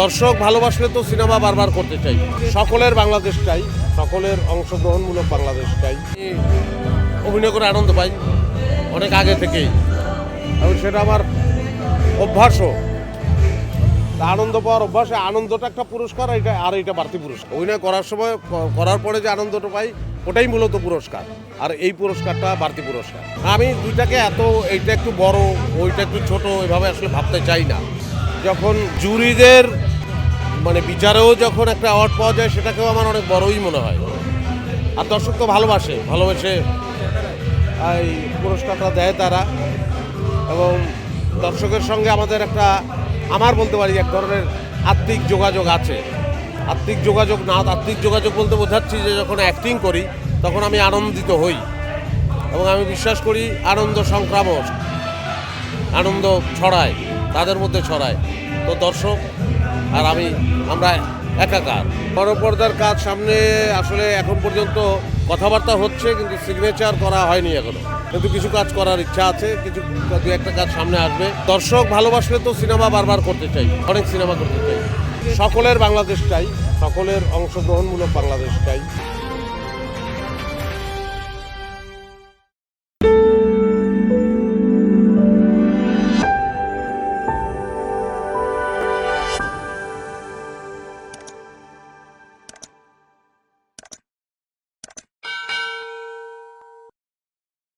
দর্শক ভালোবাসলে তো সিনেমা বারবার করতে চাই, সকলের বাংলাদেশ চাই, সকলের অংশগ্রহণমূলক বাংলাদেশ চাই। অভিনয় করে আনন্দ পাই অনেক আগে থেকেই, এবং সেটা আমার অভ্যাসও। আনন্দ পাওয়ার অভ্যাসে আনন্দটা একটা পুরস্কার, এটা বাড়তি পুরস্কার। অভিনয় করার সময় করার পরে যে আনন্দটা পাই ওটাই মূলত পুরস্কার, আর এই পুরস্কারটা বাড়তি পুরস্কার। আমি দুইটাকে এইটা একটু বড় ওইটা একটু ছোট এভাবে আসলে ভাবতে চাই না। যখন জুরিদের বিচারেও যখন একটা অ্যাওয়ার্ড পাওয়া যায় সেটাকেও আমার অনেক বড়ই মনে হয়। আর দর্শক তো ভালোবাসে এই পুরস্কারটা দেয় তারা, এবং দর্শকের সঙ্গে আমাদের আমার বলতে পারি এক ধরনের আত্মিক যোগাযোগ আছে। আত্মিক যোগাযোগ বলতে বোঝাচ্ছি যে যখন অ্যাক্টিং করি তখন আমি আনন্দিত হই, এবং আমি বিশ্বাস করি আনন্দ সংক্রামক, আনন্দ ছড়ায়, তাদের মধ্যে ছড়ায়। তো দর্শক আর আমরা একাকার। বড় পর্দার কাজ সামনে আসলে এখন পর্যন্ত কথাবার্তা হচ্ছে, কিন্তু সিগনেচার করা হয়নি এখনো। কিন্তু কিছু কাজ করার ইচ্ছা আছে, দু একটা কাজ সামনে আসবে। দর্শক ভালোবাসলে তো সিনেমা বারবার করতে চাই, অনেক সিনেমা করতে চাই। সকলের বাংলাদেশ চাই, সকলের অংশগ্রহণমূলক বাংলাদেশ চাই।